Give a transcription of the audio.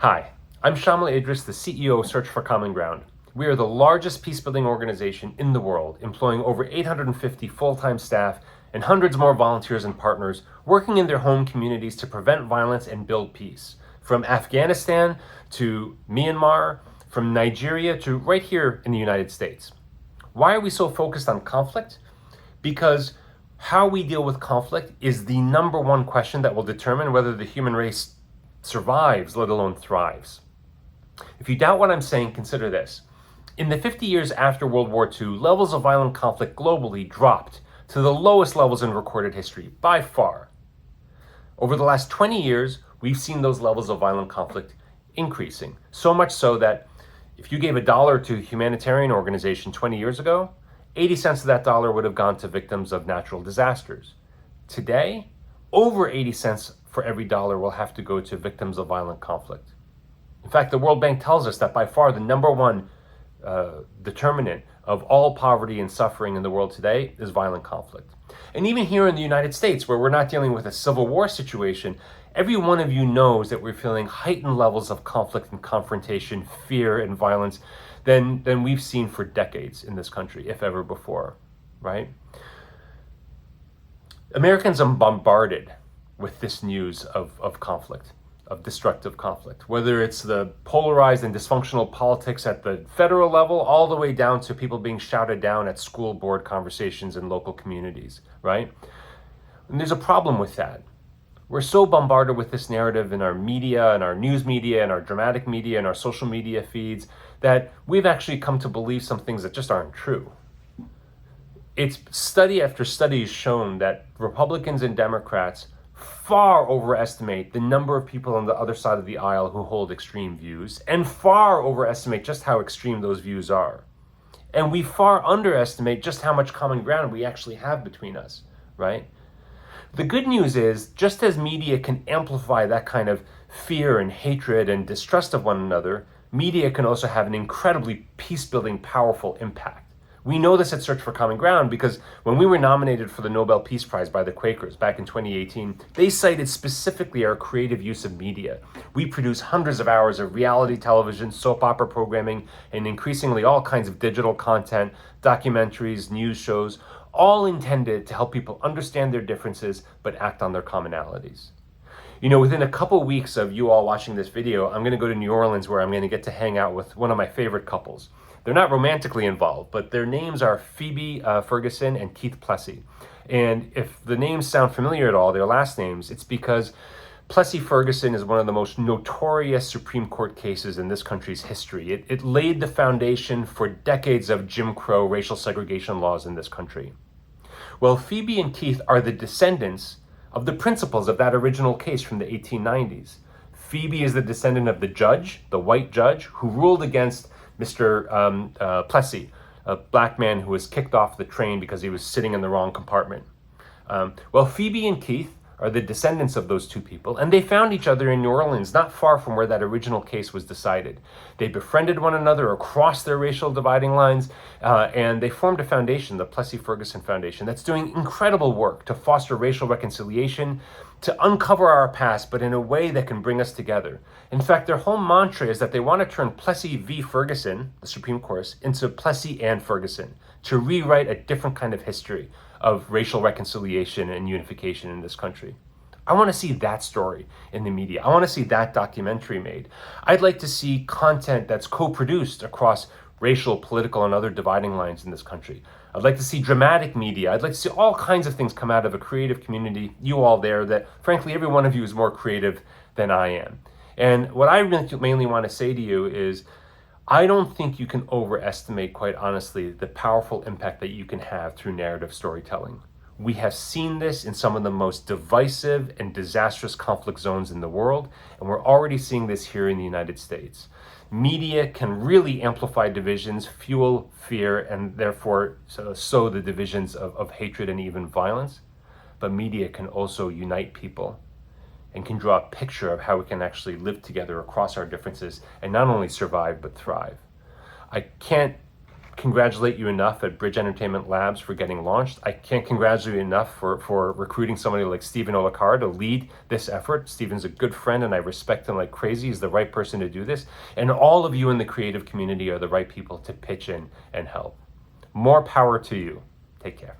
Hi, I'm Shamil Idriss, the CEO of Search for Common Ground. We are the largest peacebuilding organization in the world, employing over 850 full-time staff and hundreds more volunteers and partners working in their home communities to prevent violence and build peace. From Afghanistan to Myanmar, from Nigeria to right here in the United States. Why are we so focused on conflict? Because how we deal with conflict is the number one question that will determine whether the human race survives, let alone thrives. If you doubt what I'm saying, consider this. In the 50 years after World War II, levels of violent conflict globally dropped to the lowest levels in recorded history, by far. Over the last 20 years, we've seen those levels of violent conflict increasing. So much so that if you gave $1 to a humanitarian organization 20 years ago, 80 cents of that dollar would have gone to victims of natural disasters. Today, over 80 cents for every dollar will have to go to victims of violent conflict. In fact, the World Bank tells us that by far the number one determinant of all poverty and suffering in the world today is violent conflict. And even here in the United States, where we're not dealing with a civil war situation, every one of you knows that we're feeling heightened levels of conflict and confrontation, fear and violence than we've seen for decades in this country, if ever before, right? Americans are bombarded with this news of conflict, of destructive conflict, whether it's the polarized and dysfunctional politics at the federal level, all the way down to people being shouted down at school board conversations in local communities, right? And there's a problem with that. We're so bombarded with this narrative in our media, and our news media, and our dramatic media, and our social media feeds, that we've actually come to believe some things that just aren't true. It's study after study has shown that Republicans and Democrats far overestimate the number of people on the other side of the aisle who hold extreme views, and far overestimate just how extreme those views are. And we far underestimate just how much common ground we actually have between us, right? The good news is, just as media can amplify that kind of fear and hatred and distrust of one another, media can also have an incredibly peace-building, powerful impact. We know this at Search for Common Ground because when we were nominated for the Nobel Peace Prize by the Quakers back in 2018, they cited specifically our creative use of media. We produce hundreds of hours of reality television, soap opera programming, and increasingly all kinds of digital content, documentaries, news shows, all intended to help people understand their differences but act on their commonalities. You know, within a couple weeks of you all watching this video, I'm going to go to New Orleans where I'm going to get to hang out with one of my favorite couples. They're not romantically involved, but their names are Phoebe Ferguson and Keith Plessy. And if the names sound familiar at all, their last names, it's because Plessy Ferguson is one of the most notorious Supreme Court cases in this country's history. It laid the foundation for decades of Jim Crow racial segregation laws in this country. Well, Phoebe and Keith are the descendants of the principals of that original case from the 1890s. Phoebe is the descendant of the judge, the white judge, who ruled against Mr. Plessy, a black man who was kicked off the train because he was sitting in the wrong compartment. Well, Phoebe and Keith are the descendants of those two people, and they found each other in New Orleans, not far from where that original case was decided. They befriended one another across their racial dividing lines, and they formed a foundation, the Plessy-Ferguson Foundation, that's doing incredible work to foster racial reconciliation, to uncover our past, but in a way that can bring us together. In fact, their whole mantra is that they want to turn Plessy v. Ferguson, the Supreme Court, into Plessy and Ferguson, to rewrite a different kind of history of racial reconciliation and unification in this country. I want to see that story in the media. I want to see that documentary made. I'd like to see content that's co-produced across racial, political, and other dividing lines in this country. I'd like to see dramatic media. I'd like to see all kinds of things come out of a creative community, you all there, that frankly, every one of you is more creative than I am. And what I really mainly want to say to you is, I don't think you can overestimate, quite honestly, the powerful impact that you can have through narrative storytelling. We have seen this in some of the most divisive and disastrous conflict zones in the world, and we're already seeing this here in the United States. Media can really amplify divisions, fuel fear, and therefore sow the divisions of hatred and even violence. But media can also unite people and can draw a picture of how we can actually live together across our differences and not only survive, but thrive. I can't congratulate you enough at Bridge Entertainment Labs for getting launched. I can't congratulate you enough for recruiting somebody like Stephen Olakar to lead this effort. Stephen's a good friend and I respect him like crazy. He's the right person to do this. And all of you in the creative community are the right people to pitch in and help. More power to you. Take care.